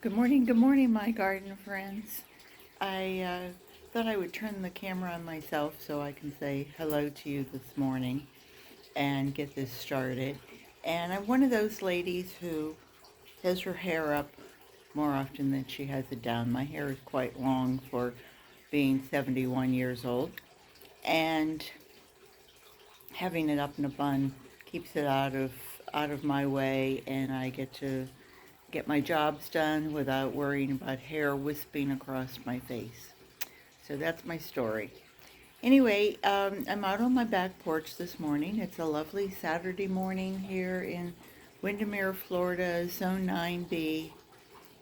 Good morning, my garden friends. I thought I would turn the camera on myself so I can say hello to you this morning and get this started. And I'm one of those ladies who has her hair up more often than she has it down. My hair is quite long for being 71 years old, and having it up in a bun keeps it out of my way, and I get to get my jobs done without worrying about hair wisping across my face. So that's my story. Anyway, I'm out on my back porch this morning. It's a lovely Saturday morning here in Windermere, Florida, Zone 9B,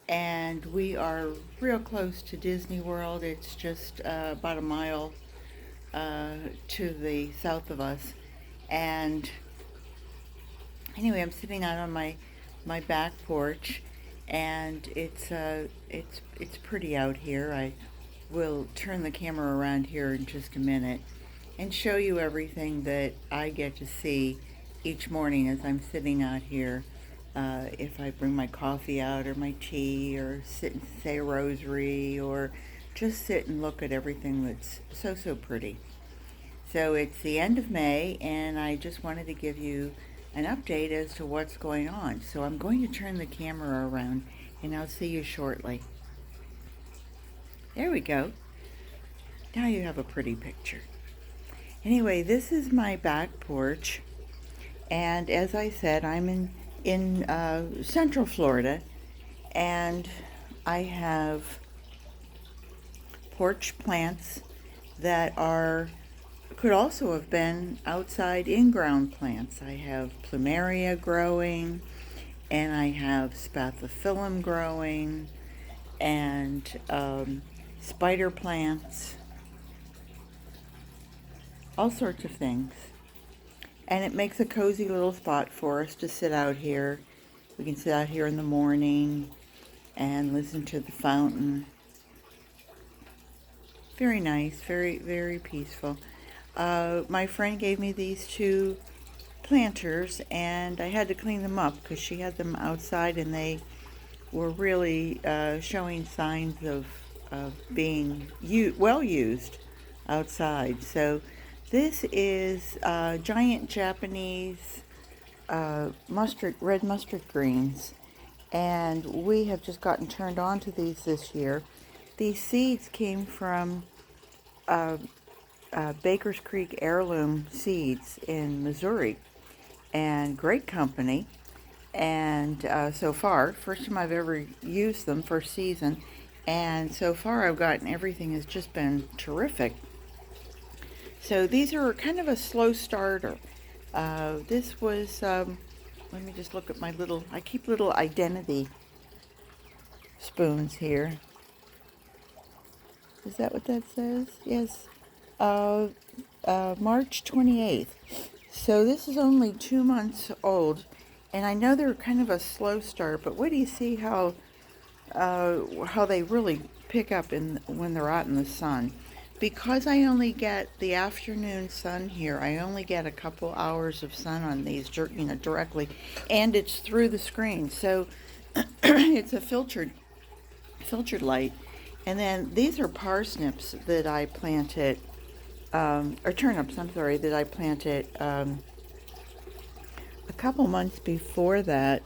and we are real close to Disney World. It's just about a mile to the south of us. And anyway, I'm sitting out on my back porch, and it's pretty out here. I will turn the camera around here in just a minute and show you everything that I get to see each morning as I'm sitting out here. If I bring my coffee out or my tea, or sit and say a rosary, or just sit and look at everything that's so pretty. So it's the end of May, and I just wanted to give you an update as to what's going on. So I'm going to turn the camera around, and I'll see you shortly. There we go. Now you have a pretty picture. Anyway, this is my back porch, and as I said, I'm in Central Florida, and I have porch plants that could also have been outside in-ground plants. I have plumeria growing, and I have spathiphyllum growing, and spider plants, all sorts of things. And it makes a cozy little spot for us to sit out here. We can sit out here in the morning and listen to the fountain. Very nice, very peaceful. My friend gave me these two planters, and I had to clean them up because she had them outside, and they were really showing signs of being well used outside. So this is giant Japanese red mustard greens, and we have just gotten turned on to these this year. These seeds came from Baker's Creek Heirloom Seeds in Missouri, and great company. And so far, first time I've ever used them, first season, and so far I've gotten everything has just been terrific. So these are kind of a slow starter. This was, let me just look at I keep little identity spoons here. Is that what that says? Yes. March 28th. So this is only 2 months old, and I know they're kind of a slow start, but wait do you see how they really pick up when they're out in the sun. Because I only get the afternoon sun here, I only get a couple hours of sun on these, directly, and it's through the screen, so it's a filtered light. And then these are parsnips that I planted, or turnips, I'm sorry, that I planted a couple months before that.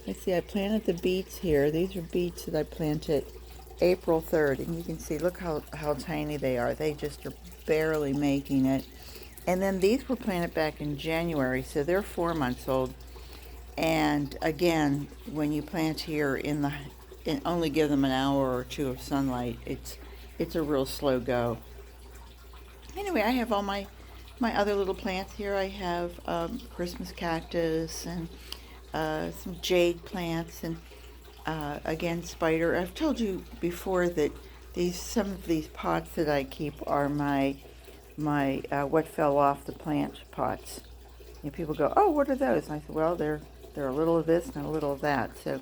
Let's see, I planted the beets here. These are beets that I planted April 3rd, and you can see, look how tiny they are. They just are barely making it. And then these were planted back in January, so they're 4 months old. And again, when you plant here and only give them an hour or two of sunlight, it's a real slow go. Anyway, I have all my other little plants here. I have Christmas cactus and some jade plants, and again, spider. I've told you before that some of these pots that I keep are my what fell off the plant pots. And people go, oh, what are those? And I said, well, they're a little of this and a little of that. So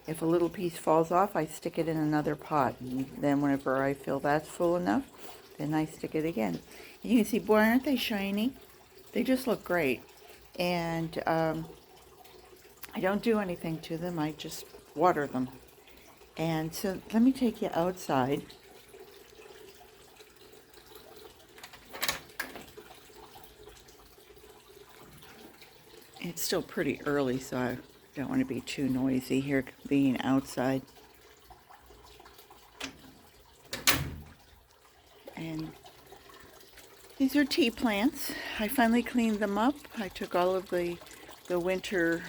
if a little piece falls off, I stick it in another pot. And then whenever I feel that's full enough, then I stick it again. And you can see, boy, aren't they shiny? They just look great. And I don't do anything to them. I just water them. And so let me take you outside. It's still pretty early, so I don't want to be too noisy here being outside. And these are tea plants. I finally cleaned them up. I took all of the winter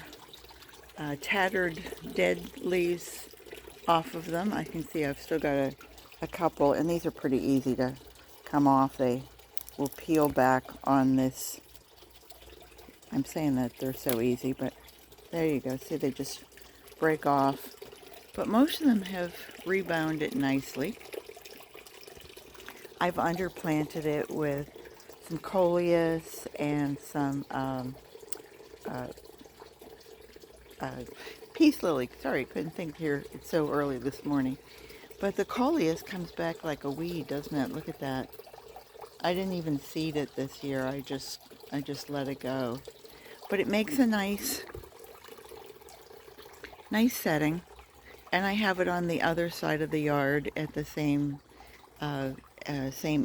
tattered dead leaves off of them. I can see I've still got a couple, and these are pretty easy to come off. They will peel back on this. I'm saying that they're so easy, but there you go. See, they just break off. But most of them have rebounded nicely. I've underplanted it with some coleus and some peace lily. Sorry, I couldn't think here. It's so early this morning. But the coleus comes back like a weed, doesn't it? Look at that. I didn't even seed it this year. I just let it go. But it makes a nice setting. And I have it on the other side of the yard at the same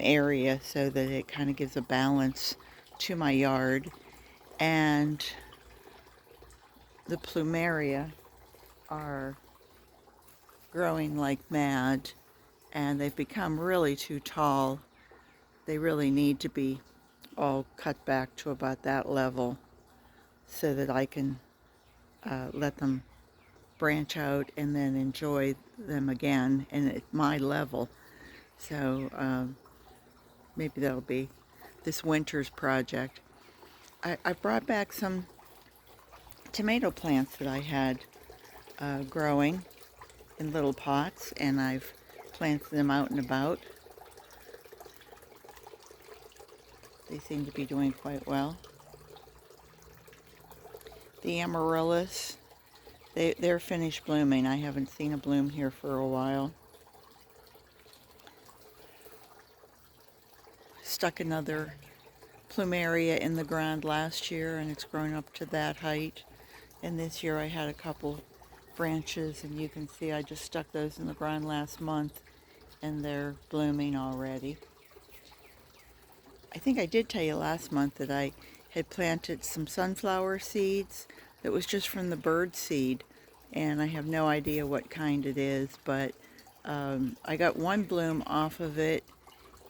area, so that it kind of gives a balance to my yard. And the plumeria are growing like mad, and they've become really too tall. They really need to be all cut back to about that level so that I can let them branch out and then enjoy them again and at my level. So maybe that'll be this winter's project. I brought back some tomato plants that I had growing in little pots, and I've planted them out and about. They seem to be doing quite well. The amaryllis, they're finished blooming. I haven't seen a bloom here for a while. Stuck another plumeria in the ground last year, and it's grown up to that height. And this year I had a couple branches, and you can see I just stuck those in the ground last month, and they're blooming already. I think I did tell you last month that I had planted some sunflower seeds that was just from the bird seed, and I have no idea what kind it is, but I got one bloom off of it,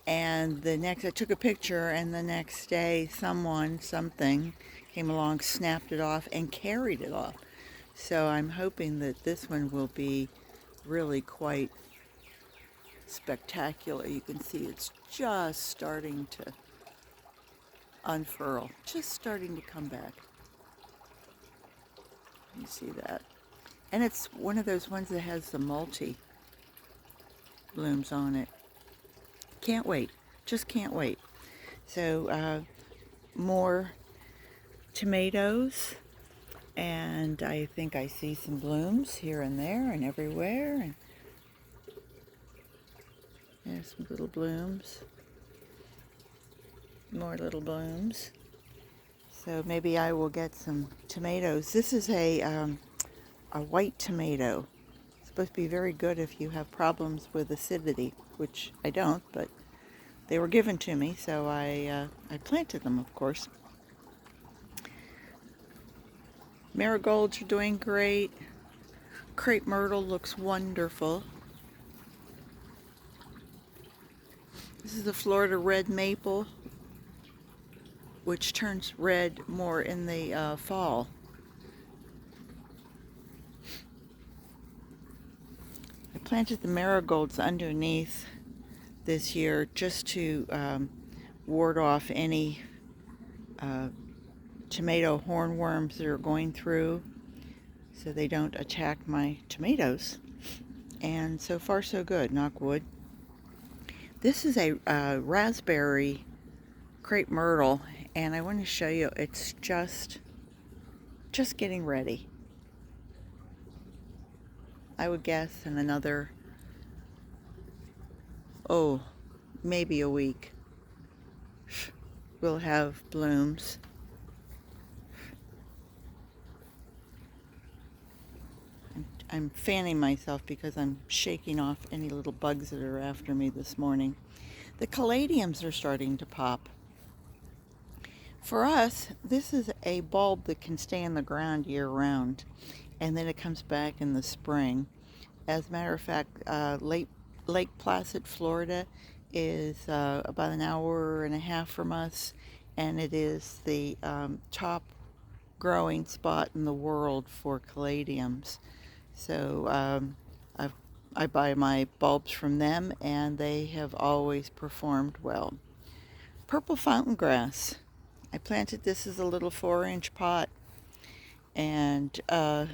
and I took a picture, and the next day something came along, snapped it off, and carried it off. So I'm hoping that this one will be really quite spectacular. You can see it's just starting to unfurl, just starting to come back. You see that? And it's one of those ones that has the multi blooms on it. Can't wait. Just can't wait. So more tomatoes, and I think I see some blooms here and there and everywhere, and there's some little blooms. More little blooms. So maybe I will get some tomatoes. This is a white tomato. It's supposed to be very good if you have problems with acidity, which I don't, but they were given to me, so I planted them, of course. Marigolds are doing great. Crepe myrtle looks wonderful. This is the Florida red maple, which turns red more in the fall. I planted the marigolds underneath this year just to ward off any tomato hornworms that are going through, so they don't attack my tomatoes. And so far so good, knock wood. This is a raspberry crepe myrtle, and I want to show you, it's just getting ready. I would guess in another, maybe a week, we'll have blooms. I'm fanning myself because I'm shaking off any little bugs that are after me this morning. The caladiums are starting to pop. For us, this is a bulb that can stay in the ground year round, and then it comes back in the spring. As a matter of fact, Lake Placid, Florida is about an hour and a half from us, and it is the top growing spot in the world for caladiums. So I've, I buy my bulbs from them, and they have always performed well. Purple fountain grass. I planted this as a little 4-inch pot, and I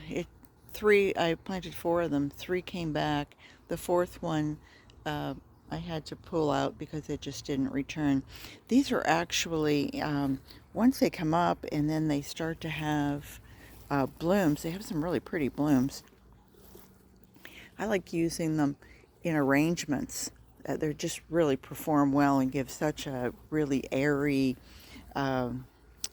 planted 4 of them. 3 came back. The 4th one I had to pull out because it just didn't return. These are actually once they come up and then they start to have blooms. They have some really pretty blooms. I like using them in arrangements. They just really perform well and give such a really airy,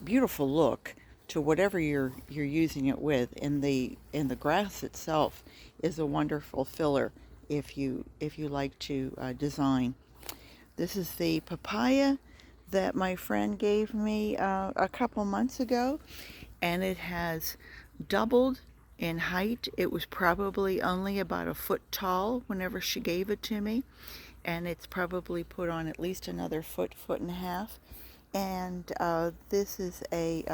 beautiful look to whatever you're using it with. And the grass itself is a wonderful filler if you like to design. This is the papaya that my friend gave me a couple months ago, and it has doubled in height. It was probably only about a foot tall whenever she gave it to me, and it's probably put on at least another foot, foot and a half. And this is a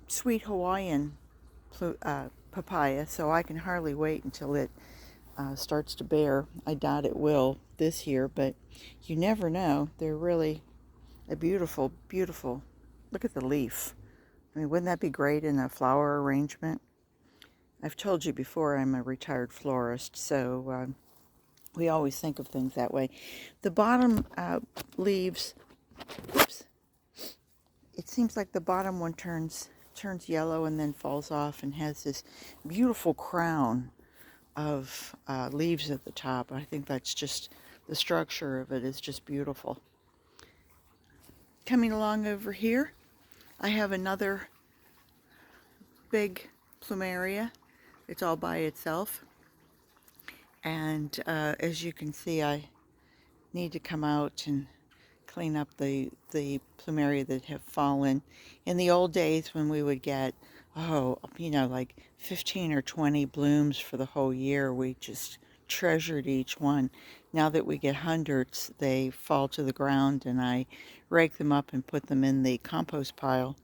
sweet Hawaiian papaya, so I can hardly wait until it starts to bear. I doubt it will this year, but you never know. They're really a beautiful, beautiful. Look at the leaf. I mean, wouldn't that be great in a flower arrangement? I've told you before I'm a retired florist, so we always think of things that way. The bottom leaves, oops, it seems like the bottom one turns yellow and then falls off and has this beautiful crown of leaves at the top. I think that's just, the structure of it is just beautiful. Coming along over here, I have another big plumeria. It's all by itself. And as you can see, I need to come out and clean up the plumeria that have fallen. In the old days when we would get, like 15 or 20 blooms for the whole year, we just treasured each one. Now that we get hundreds, they fall to the ground, and I rake them up and put them in the compost pile.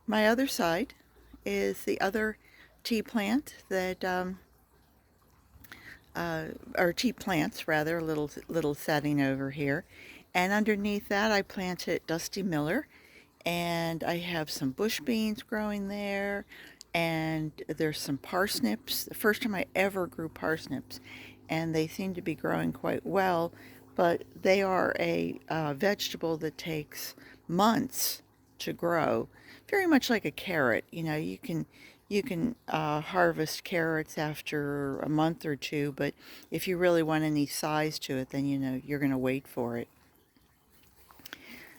My other side is the other tea plant that or tea plants rather, a little setting over here. And underneath that I planted Dusty Miller, and I have some bush beans growing there, and there's some parsnips. The first time I ever grew parsnips, and they seem to be growing quite well, but they are a vegetable that takes months to grow, very much like a carrot. You can harvest carrots after a month or two, but if you really want any size to it, then you're going to wait for it.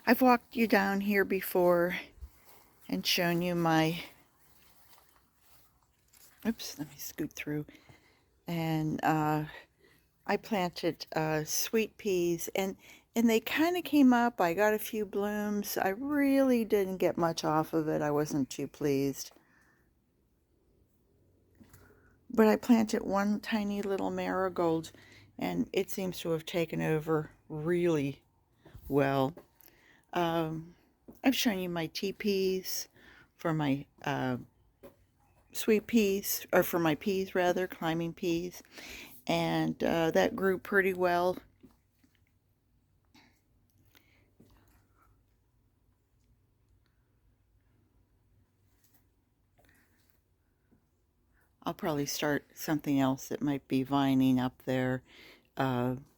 I've walked you down here before and shown you my, oops, let me scoot through, and I planted sweet peas, and they kind of came up. I got a few blooms. I really didn't get much off of it. I wasn't too pleased. But I planted one tiny little marigold, and it seems to have taken over really well. I've shown you my tea peas for my sweet peas, or for my peas rather, climbing peas, and that grew pretty well. I'll probably start something else that might be vining up there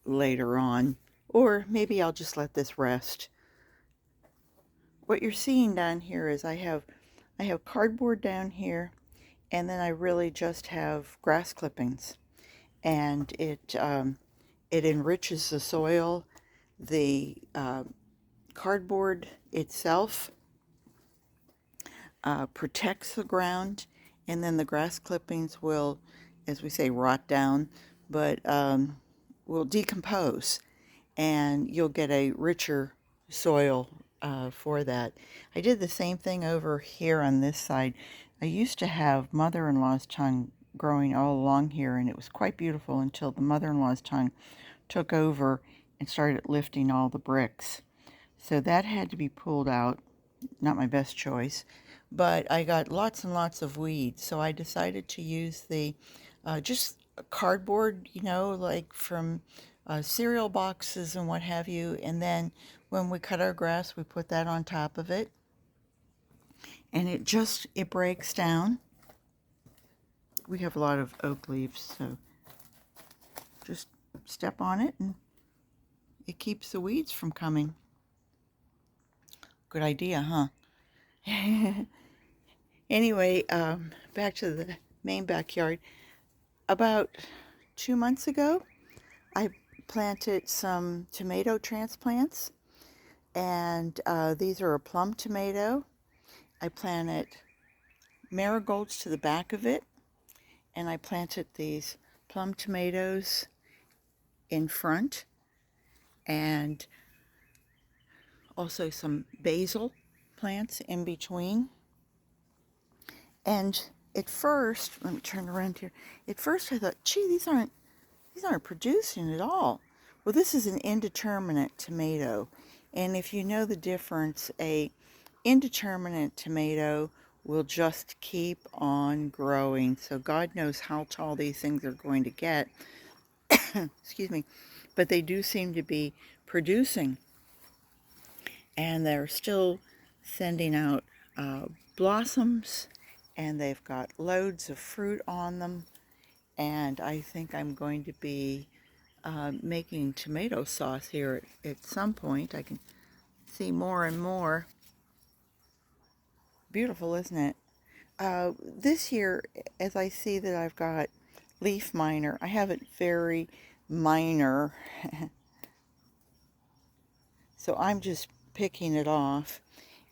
later on, or maybe I'll just let this rest. What you're seeing down here is I have cardboard down here, and then I really just have grass clippings, and it enriches the soil. The cardboard itself protects the ground, and then the grass clippings will, as we say, rot down, but will decompose, and you'll get a richer soil for that. I did the same thing over here on this side. I used to have mother-in-law's tongue growing all along here, and it was quite beautiful until the mother-in-law's tongue took over and started lifting all the bricks. So that had to be pulled out. Not my best choice, but I got lots and lots of weeds, so I decided to use the just cardboard, like from cereal boxes and what have you, and then when we cut our grass, we put that on top of it, and it breaks down. We have a lot of oak leaves, so just step on it and it keeps the weeds from coming. Good idea, huh? Anyway, back to the main backyard. About 2 months ago, I planted some tomato transplants, and these are a plum tomato. I planted marigolds to the back of it, and I planted these plum tomatoes in front, and also some basil plants in between. And at first, let me turn around here. At first I thought, gee, these aren't producing at all. Well, this is an indeterminate tomato. And if you know the difference, a indeterminate tomato will just keep on growing. So God knows how tall these things are going to get. Excuse me. But they do seem to be producing. And they're still sending out blossoms, and they've got loads of fruit on them. And I think I'm going to be making tomato sauce here at some point. I can see more and more. Beautiful, isn't it? This year, as I see that I've got leaf miner, I have it very minor. So I'm just picking it off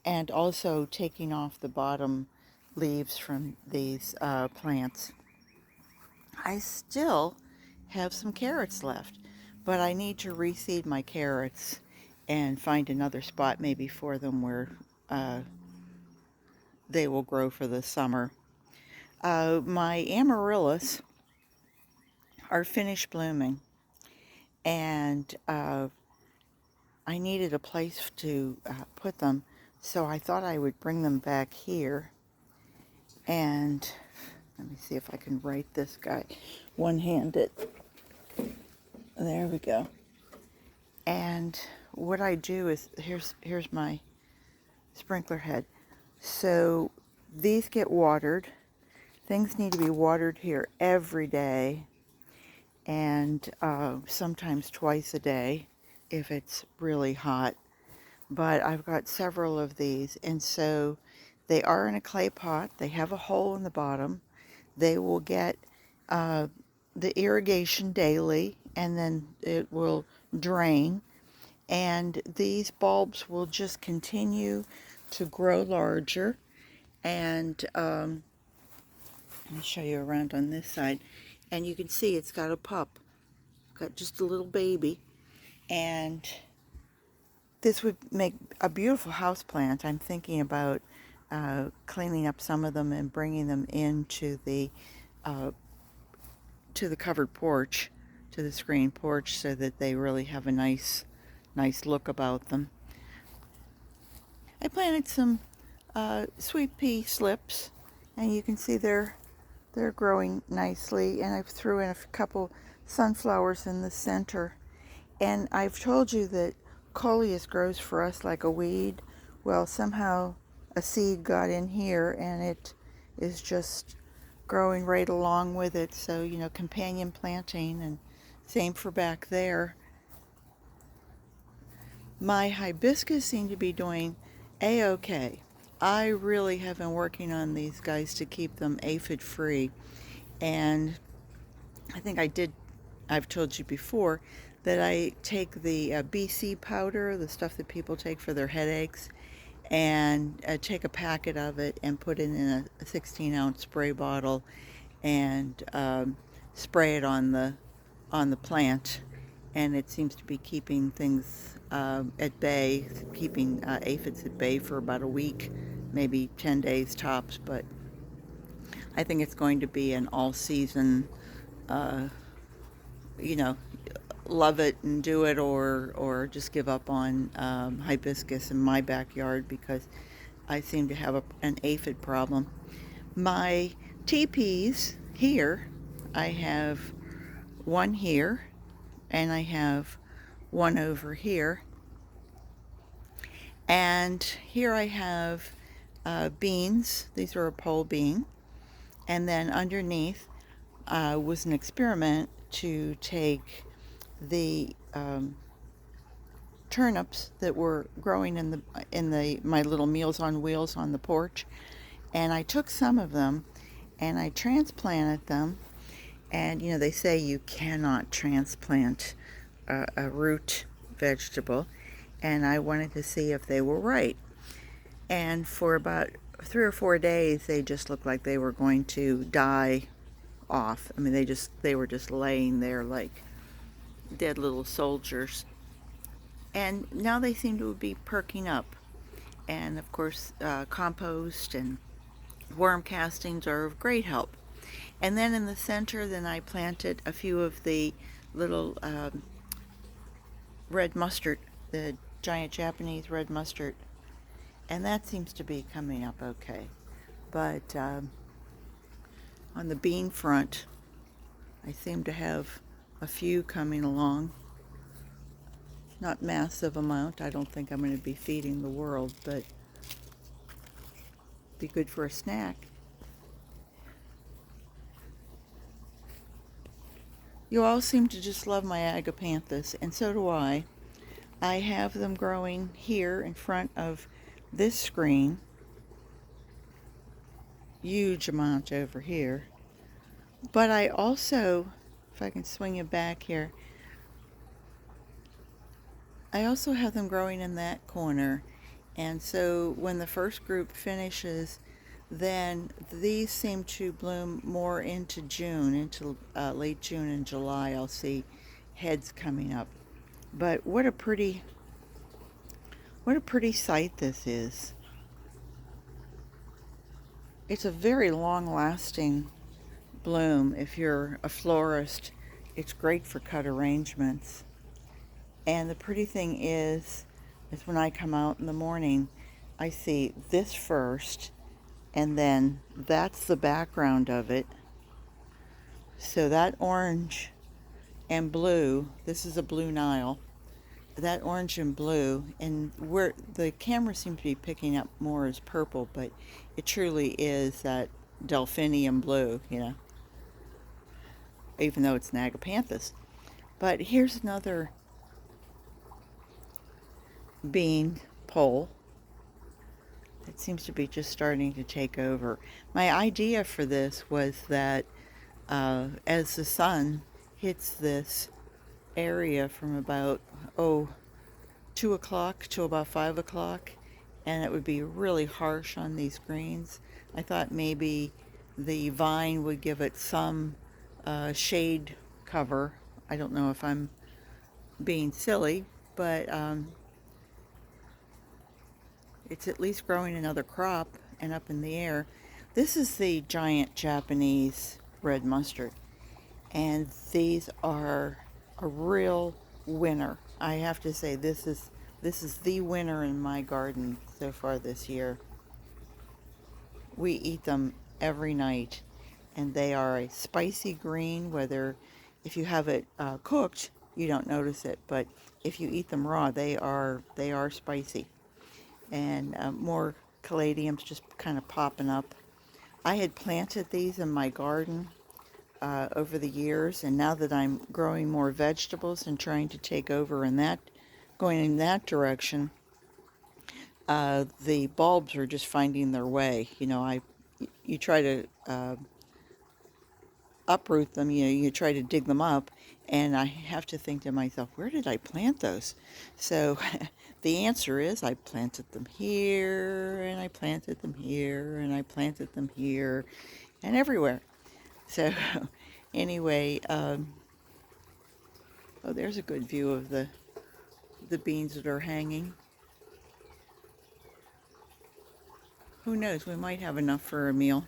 and also taking off the bottom leaves from these plants. I still have some carrots left, but I need to reseed my carrots and find another spot maybe for them where they will grow for the summer. My amaryllis are finished blooming, and I needed a place to put them, so I thought I would bring them back here. And let me see if I can write this guy one-handed. There we go. And what I do is, here's my sprinkler head. So these get watered. Things need to be watered here every day, and sometimes twice a day if it's really hot. But I've got several of these, and so they are in a clay pot. They have a hole in the bottom. They will get the irrigation daily, and then it will drain, and these bulbs will just continue to grow larger. And let me show you around on this side, and you can see it's got a pup, got just a little baby, and this would make a beautiful house plant. I'm thinking about cleaning up some of them and bringing them into the covered porch, to the screen porch, so that they really have a nice look about them. I planted some sweet pea slips, and you can see they're growing nicely, and I threw in a couple sunflowers in the center. And I've told you that coleus grows for us like a weed. Well, somehow a seed got in here, and it is just growing right along with it. So, companion planting, and same for back there. My hibiscus seem to be doing a-okay. I really have been working on these guys to keep them aphid free, and I think I've told you before that I take the BC powder, the stuff that people take for their headaches, and take a packet of it and put it in a 16-ounce spray bottle and spray it on the plant, and it seems to be keeping things at bay, keeping aphids at bay for about a week, maybe 10 days tops. But I think it's going to be an all-season, uh, you know, love it and do it, or just give up on hibiscus in my backyard because I seem to have an aphid problem. My teepees here, I have one here, and I have one over here. And here I have beans. These are a pole bean. And then underneath was an experiment to take the turnips that were growing in the my little Meals on Wheels on the porch, and I took some of them and I transplanted them. And they say you cannot transplant a root vegetable, and I wanted to see if they were right. And for about 3 or 4 days, they just looked like they were going to die off. I mean, they were just laying there like dead little soldiers. And now they seem to be perking up. And of course, compost and worm castings are of great help. And then in the center, then I planted a few of the little red mustard, the giant Japanese red mustard, and that seems to be coming up okay. But on the bean front, I seem to have a few coming along. Not massive amount. I don't think I'm going to be feeding the world, but be good for a snack. You all seem to just love my agapanthus, and so do I. I have them growing here in front of this screen. Huge amount over here. But I also, if I can swing it back here, I also have them growing in that corner. And so when the first group finishes, then these seem to bloom more into June, into late June and July. I'll see heads coming up. But what a pretty sight this is. It's a very long-lasting bloom. If you're a florist, it's great for cut arrangements. And the pretty thing is when I come out in the morning, I see this first, and then that's the background of it. So that orange and blue, this is a blue Nile, that orange and blue, and where the camera seems to be picking up more as purple, but it truly is that delphinium blue, even though it's an agapanthus. But here's another bean pole that seems to be just starting to take over. My idea for this was that as the sun hits this area from about 2 o'clock to about 5 o'clock, and it would be really harsh on these greens, I thought maybe the vine would give it some shade cover. I don't know if I'm being silly, but it's at least growing another crop and up in the air. This is the giant Japanese red mustard, and these are a real winner. I have to say, this is the winner in my garden so far this year. We eat them every night, and they are a spicy green. Whether if you have it cooked, you don't notice it, but if you eat them raw, they are spicy. And more caladiums just kind of popping up. I had planted these in my garden over the years, and now that I'm growing more vegetables and trying to take over going in that direction, the bulbs are just finding their way. You try to uproot them, you try to dig them up, and I have to think to myself, where did I plant those? So the answer is I planted them here, and I planted them here, and I planted them here, and everywhere. So anyway, oh, there's a good view of the beans that are hanging. Who knows, we might have enough for a meal.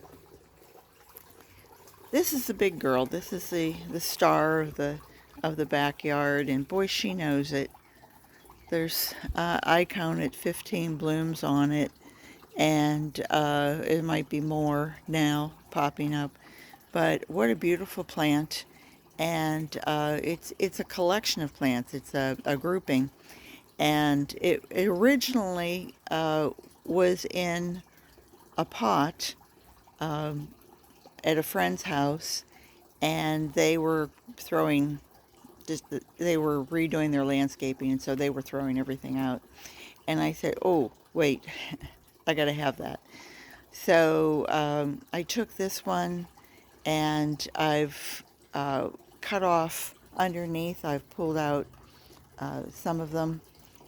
This is the big girl. This is the star of the backyard, and boy, she knows it. There's I counted 15 blooms on it, and it might be more now popping up. But what a beautiful plant. And it's a collection of plants. It's a grouping. And it originally was in a pot at a friend's house, and they were throwing they were redoing their landscaping, and so they were throwing everything out. And I said, oh, wait, I got to have that. So I took this one, and I've cut off underneath. I've pulled out some of them,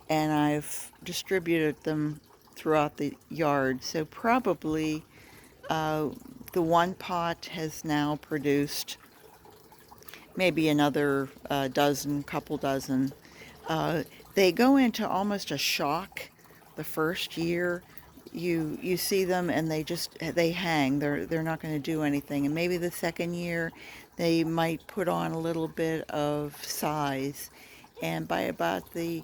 and I've distributed them throughout the yard. So probably the one pot has now produced maybe another couple dozen. They go into almost a shock the first year. You see them and they hang. They're not going to do anything. And maybe the second year they might put on a little bit of size. And by about the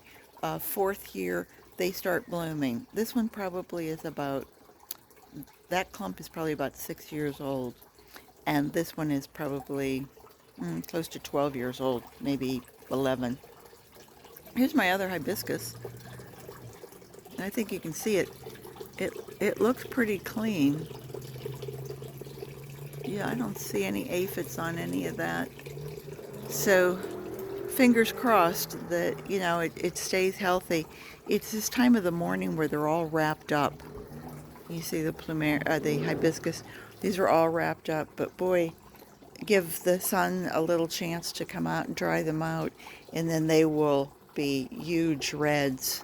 fourth year they start blooming. This one probably is that clump is probably about 6 years old. And this one is probably close to 12 years old, maybe 11. Here's my other hibiscus. And I think you can see it. It looks pretty clean. Yeah, I don't see any aphids on any of that. So fingers crossed that, it stays healthy. It's this time of the morning where they're all wrapped up. You see the the hibiscus. These are all wrapped up, but boy, give the sun a little chance to come out and dry them out, and then they will be huge reds.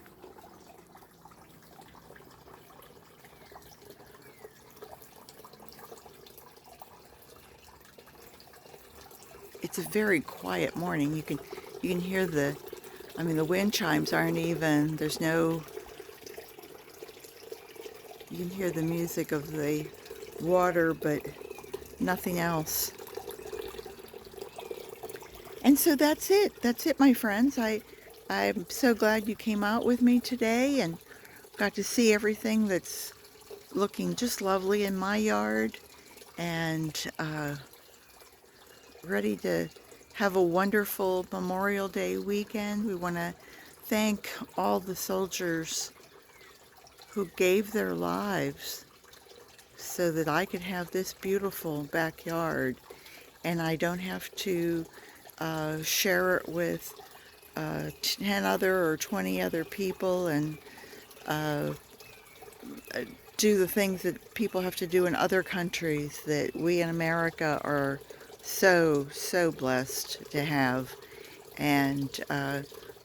It's a very quiet morning. You can hear the wind chimes aren't even, you can hear the music of the water, but nothing else. And so that's it. That's it, my friends. I'm so glad you came out with me today and got to see everything that's looking just lovely in my yard, and ready to have a wonderful Memorial Day weekend. We want to thank all the soldiers who gave their lives so that I could have this beautiful backyard, and I don't have to share it with 10 other or 20 other people and do the things that people have to do in other countries that we in America are so blessed to have. And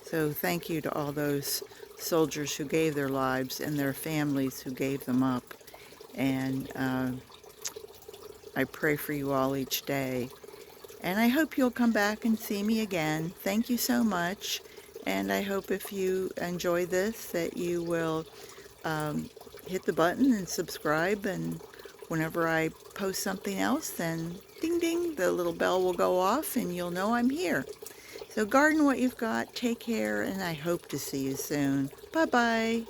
so thank you to all those soldiers who gave their lives and their families who gave them up. And I pray for you all each day. And I hope you'll come back and see me again. Thank you so much. And I hope if you enjoy this that you will hit the button and subscribe. And whenever I post something else, then ding ding, the little bell will go off and you'll know I'm here. So garden what you've got. Take care, and I hope to see you soon. Bye-bye.